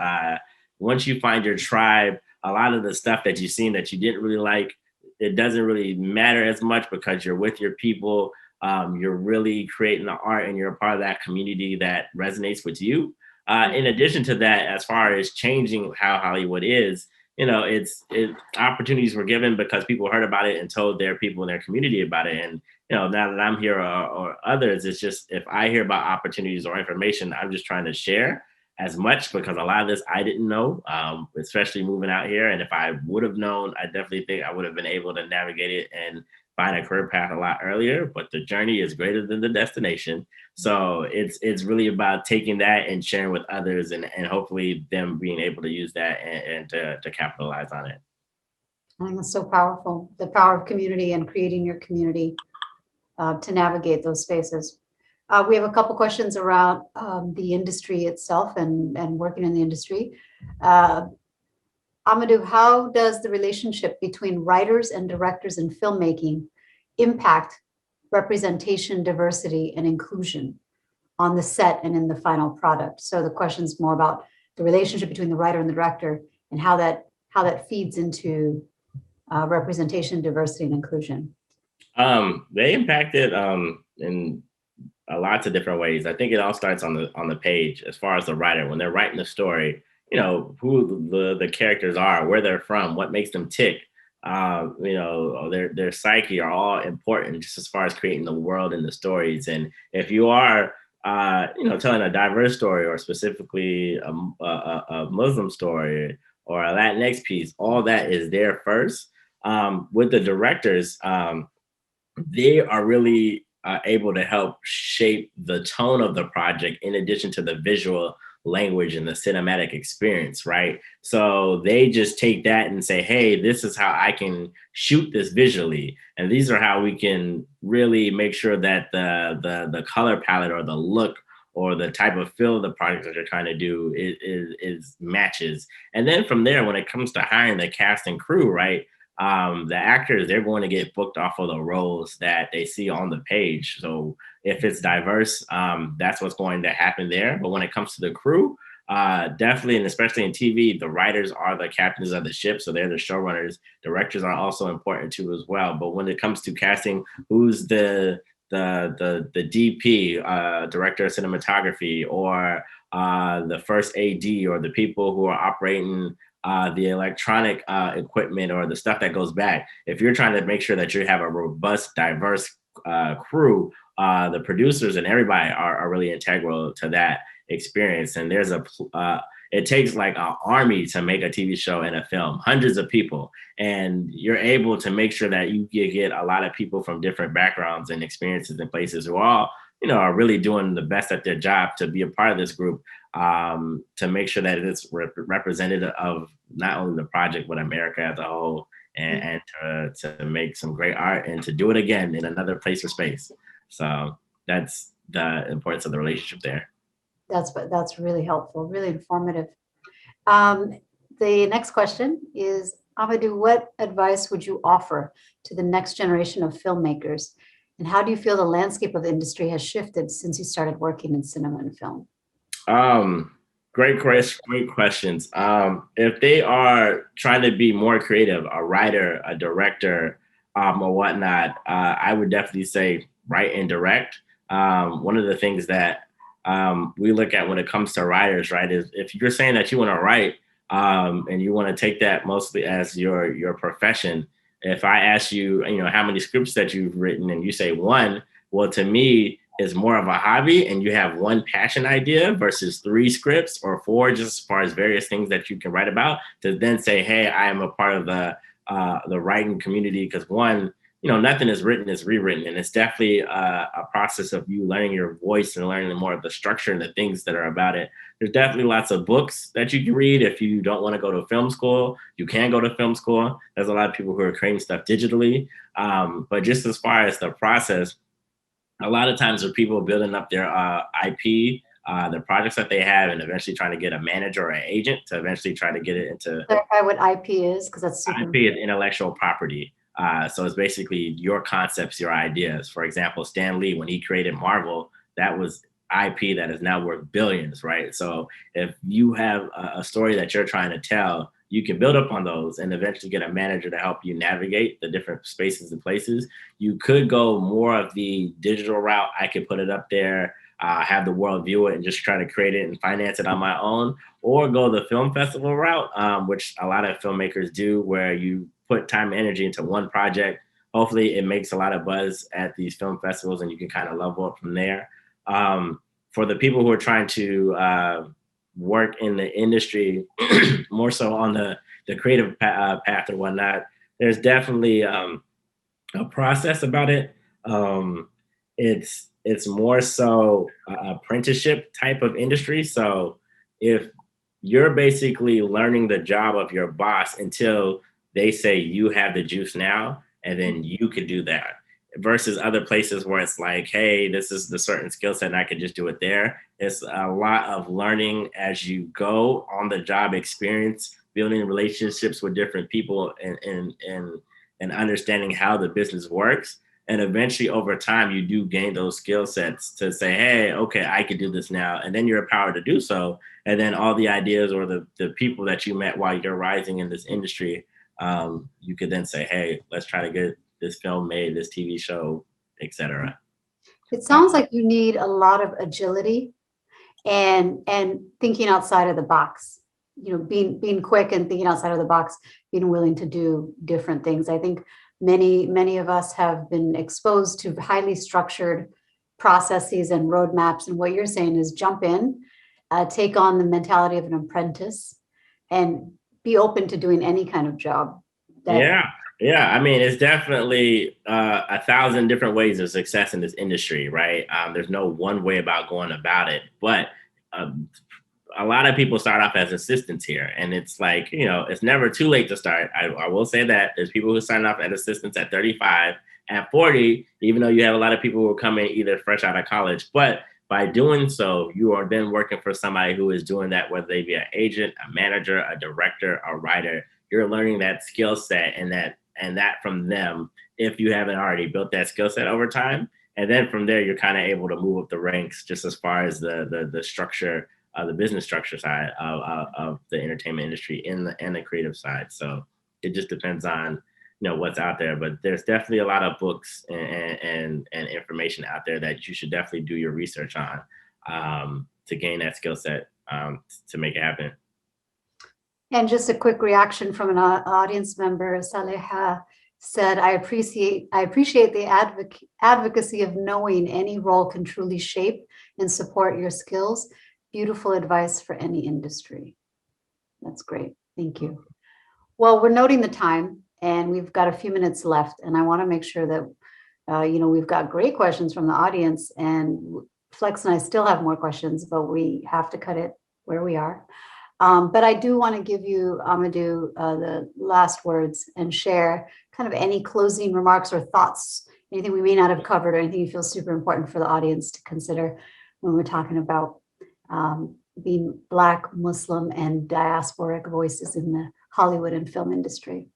Once you find your tribe, a lot of the stuff that you've seen that you didn't really like, it doesn't really matter as much, because you're with your people. You're really creating the art, and you're a part of that community that resonates with you. In addition to that, as far as changing how Hollywood is, opportunities were given because people heard about it and told their people in their community about it. And, now that I'm here or others, it's just, if I hear about opportunities or information, I'm just trying to share as much, because a lot of this I didn't know, especially moving out here. And if I would have known, I definitely think I would have been able to navigate it and find a career path a lot earlier. But the journey is greater than the destination. So it's really about taking that and sharing with others, and hopefully them being able to use that and to capitalize on it. I think it's so powerful, the power of community and creating your community to navigate those spaces. We have a couple questions around the industry itself and working in the industry. Ahmadou, how does the relationship between writers and directors in filmmaking impact representation, diversity, and inclusion on the set and in the final product? So the question's more about the relationship between the writer and the director and how that feeds into representation, diversity, and inclusion. They impact it in lots of different ways. I think it all starts on the page. As far as the writer, when they're writing the story, who the characters are, where they're from, what makes them tick, their psyche are all important, just as far as creating the world and the stories. And if you are telling a diverse story, or specifically a Muslim story or a Latinx piece, all that is there first. With the directors, they are really able to help shape the tone of the project, in addition to the visual language and the cinematic experience, right? So they just take that and say, hey, this is how I can shoot this visually, and these are how we can really make sure that the color palette or the look or the type of feel of the project that you're trying to do is matches. And then from there, when it comes to hiring the cast and crew, right, the actors, they're going to get booked off of the roles that they see on the page. So if it's diverse, that's what's going to happen there. But when it comes to the crew, definitely, and especially in TV, the writers are the captains of the ship. So they're the showrunners. Directors are also important too as well. But when it comes to casting, who's the DP, director of cinematography, or the first AD, or the people who are operating the electronic equipment, or the stuff that goes back. If you're trying to make sure that you have a robust, diverse crew, the producers and everybody are really integral to that experience. And there's it takes like an army to make a TV show and a film, hundreds of people. And you're able to make sure that you get a lot of people from different backgrounds and experiences and places who all, are really doing the best at their job to be a part of this group, to make sure that it's representative of not only the project, but America as a whole, and to make some great art and to do it again in another place or space. So that's the importance of the relationship there. That's really helpful, really informative. The next question is, Ahmadou, what advice would you offer to the next generation of filmmakers? And how do you feel the landscape of the industry has shifted since you started working in cinema and film? Great questions. If they are trying to be more creative, a writer, a director, or whatnot, I would definitely say write and direct. One of the things that we look at when it comes to writers, right, is if you're saying that you want to write, and you want to take that mostly as your profession. If I ask you, how many scripts that you've written, and you say one, well, to me, it's more of a hobby, and you have one passion idea versus 3 scripts or 4, just as far as various things that you can write about, to then say, hey, I am a part of the writing community. Because one, nothing is written, is rewritten. And it's definitely a process of you learning your voice and learning more of the structure and the things that are about it. There's definitely lots of books that you can read. If you don't want to go to film school, you can go to film school. There's a lot of people who are creating stuff digitally. But just as far as the process, a lot of times are people building up their IP, the projects that they have, and eventually trying to get a manager or an agent to eventually try to get it into. Clarify what IP is, because that's super IP is intellectual property. So it's basically your concepts, your ideas. For example, Stan Lee, when he created Marvel, that was IP that is now worth billions, right? So if you have a story that you're trying to tell, you can build up on those and eventually get a manager to help you navigate the different spaces and places. You could go more of the digital route. I could put it up there have the world view it and just try to create it and finance it on my own, or go the film festival route, which a lot of filmmakers do, where you put time and energy into one project. Hopefully it makes a lot of buzz at these film festivals and you can kind of level up from there. For the people who are trying to work in the industry, more so on the creative path or whatnot, there's definitely a process about it. It's more so apprenticeship type of industry. So if you're basically learning the job of your boss until they say you have the juice now, and then you could do that, versus other places where it's like, hey, this is the certain skill set and I can just do it there. It's a lot of learning as you go, on the job experience, building relationships with different people, and understanding how the business works. And eventually over time, you do gain those skill sets to say, hey, okay, I can do this now. And then you're empowered to do so. And then all the ideas or the people that you met while you're rising in this industry, you could then say, hey, let's try to get this film made, this TV show, etc. It sounds like you need a lot of agility and thinking outside of the box, being quick and thinking outside of the box, being willing to do different things. I think many of us have been exposed to highly structured processes and roadmaps. And what you're saying is jump in, take on the mentality of an apprentice, and be open to doing any kind of job. Yeah. I mean, it's definitely 1,000 different ways of success in this industry, right? There's no one way about going about it, but a lot of people start off as assistants here, and it's like, it's never too late to start. I will say that there's people who sign off as assistants at 35, at 40, even though you have a lot of people who are coming either fresh out of college. But by doing so, you are then working for somebody who is doing that, whether they be an agent, a manager, a director, a writer. You're learning that skill set and that from them, if you haven't already built that skill set over time. And then from there, you're kind of able to move up the ranks just as far as the structure, the business structure side of the entertainment industry and the creative side. So it just depends on what's out there, but there's definitely a lot of books and information out there that you should definitely do your research on to gain that skill set to make it happen. And just a quick reaction from an audience member, Saleha said, I appreciate the advocacy of knowing any role can truly shape and support your skills. Beautiful advice for any industry. That's great. Thank you. Well, we're noting the time and we've got a few minutes left, and I want to make sure that we've got great questions from the audience, and Flex and I still have more questions, but we have to cut it where we are. But I do want to give you, Ahmadou, the last words and share kind of any closing remarks or thoughts, anything we may not have covered or anything you feel super important for the audience to consider when we're talking about being Black, Muslim, and diasporic voices in the Hollywood and film industry.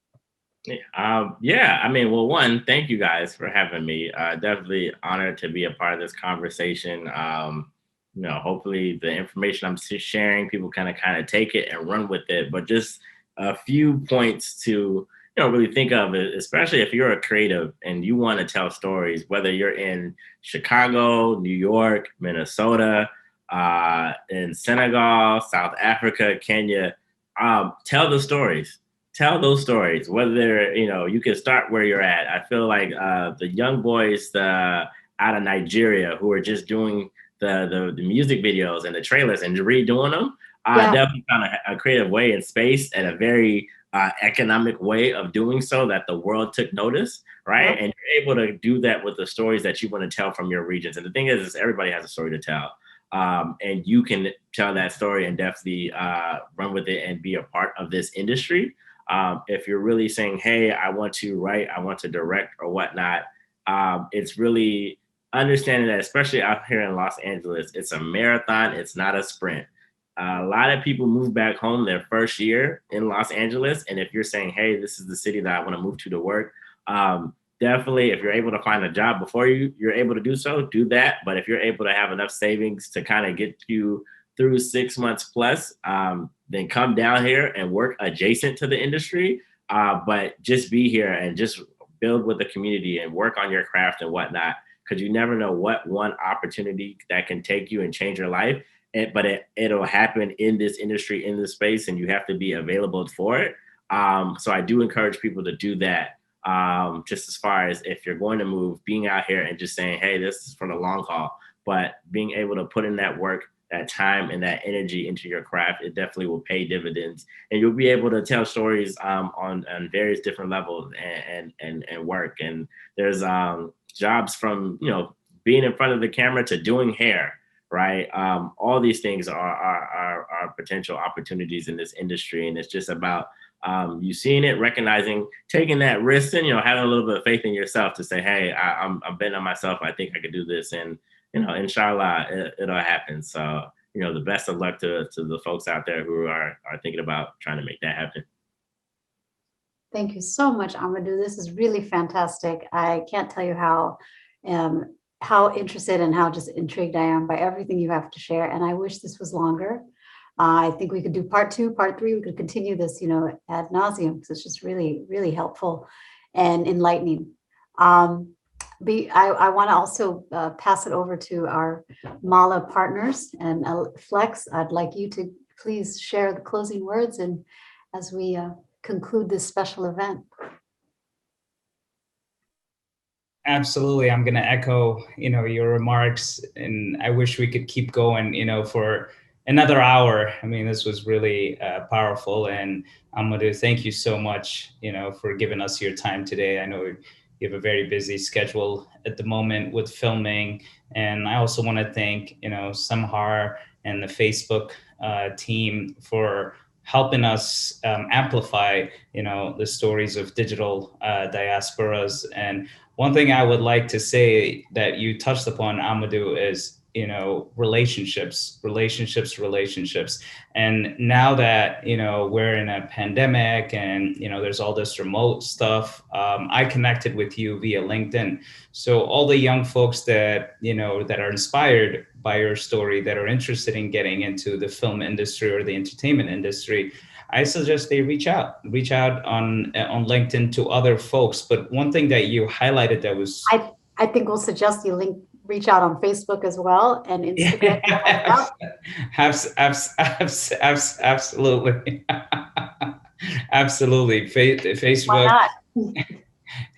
I mean, well, one, thank you guys for having me. Definitely honored to be a part of this conversation. Hopefully the information I'm sharing, people kind of take it and run with it. But just a few points to really think of it, especially if you're a creative and you want to tell stories, whether you're in Chicago, New York, Minnesota, in Senegal, South Africa, Kenya. Tell the stories. Tell those stories. Whether you can start where you're at. I feel like the young boys out of Nigeria who are just doing the music videos and the trailers and redoing them. Definitely found a creative way and space and a very economic way of doing so that the world took notice, right? And you're able to do that with the stories that you want to tell from your regions. And the thing is everybody has a story to tell. And you can tell that story and definitely run with it and be a part of this industry. If you're really saying, hey, I want to write, I want to direct or whatnot, it's really understanding that, especially out here in Los Angeles, it's a marathon, it's not a sprint. A lot of people move back home their first year in Los Angeles. And if you're saying, hey, this is the city that I want to move to work, definitely, if you're able to find a job before you're able to do so, do that. But if you're able to have enough savings to kind of get you through 6 months plus, then come down here and work adjacent to the industry. But just be here and just build with the community and work on your craft and whatnot. because you never know what one opportunity that can take you and change your life. But it'll happen in this industry, in this space, and you have to be available for it. So I do encourage people to do that. Just as far as if you're going to move, being out here and just saying, hey, this is for the long haul, but being able to put in that work, that time and that energy into your craft, it definitely will pay dividends. And you'll be able to tell stories on various different levels and work. And there's jobs from, being in front of the camera to doing hair, right? All these things are potential opportunities in this industry. And it's just about you seeing it, recognizing, taking that risk, and having a little bit of faith in yourself to say, hey, I'm betting on myself. I think I could do this, and inshallah, it'll happen. So the best of luck to the folks out there who are thinking about trying to make that happen. Thank you so much, Ahmadou. This is really fantastic. I can't tell you how interested and how just intrigued I am by everything you have to share. And I wish this was longer. I think we could do part 2, part 3. We could continue this, ad nauseum, because it's just really, really helpful and enlightening. I want to also pass it over to our Mala partners, and Flex, I'd like you to please share the closing words and as we conclude this special event. Absolutely. I'm going to echo, your remarks, and I wish we could keep going, for another hour. I mean, this was really powerful. And Ahmadou, thank you so much, for giving us your time today. I know you have a very busy schedule at the moment with filming. And I also want to thank, Samhar and the Facebook team for helping us amplify, the stories of digital diasporas. And one thing I would like to say that you touched upon, Ahmadou, is relationships. And now that, we're in a pandemic and, there's all this remote stuff, I connected with you via LinkedIn. So all the young folks that, that are inspired by your story, that are interested in getting into the film industry or the entertainment industry, I suggest they reach out on LinkedIn to other folks. But one thing that you highlighted that was... I think we'll suggest you reach out on Facebook as well and Instagram. Absolutely. Absolutely. Facebook. Why not?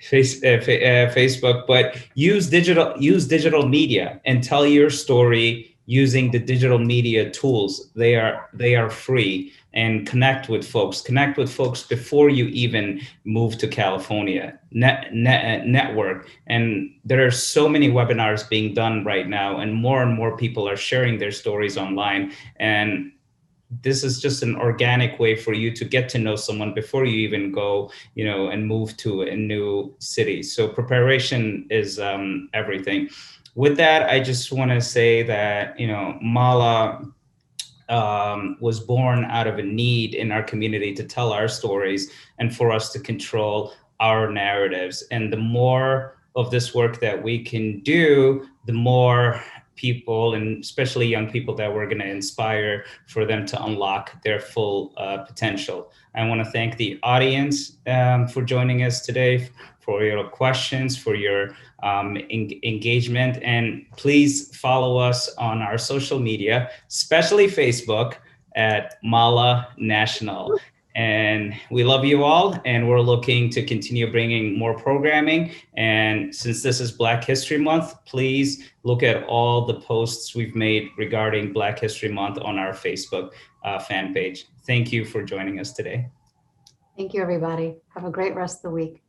Facebook, but use digital media and tell your story using the digital media tools. They are free, and connect with folks before you even move to California. Network. And there are so many webinars being done right now, and more people are sharing their stories online. And this is just an organic way for you to get to know someone before you even go, and move to a new city. So preparation is everything. With that, I just want to say that, Mala was born out of a need in our community to tell our stories and for us to control our narratives. And the more of this work that we can do, the more people, and especially young people, that we're going to inspire for them to unlock their full potential. I want to thank the audience for joining us today, for your questions, for your engagement. And please follow us on our social media, especially Facebook, at Mala National. And we love you all, and we're looking to continue bringing more programming. And since this is Black History Month, please look at all the posts we've made regarding Black History Month on our Facebook fan page. Thank you for joining us today. Thank you, everybody. Have a great rest of the week.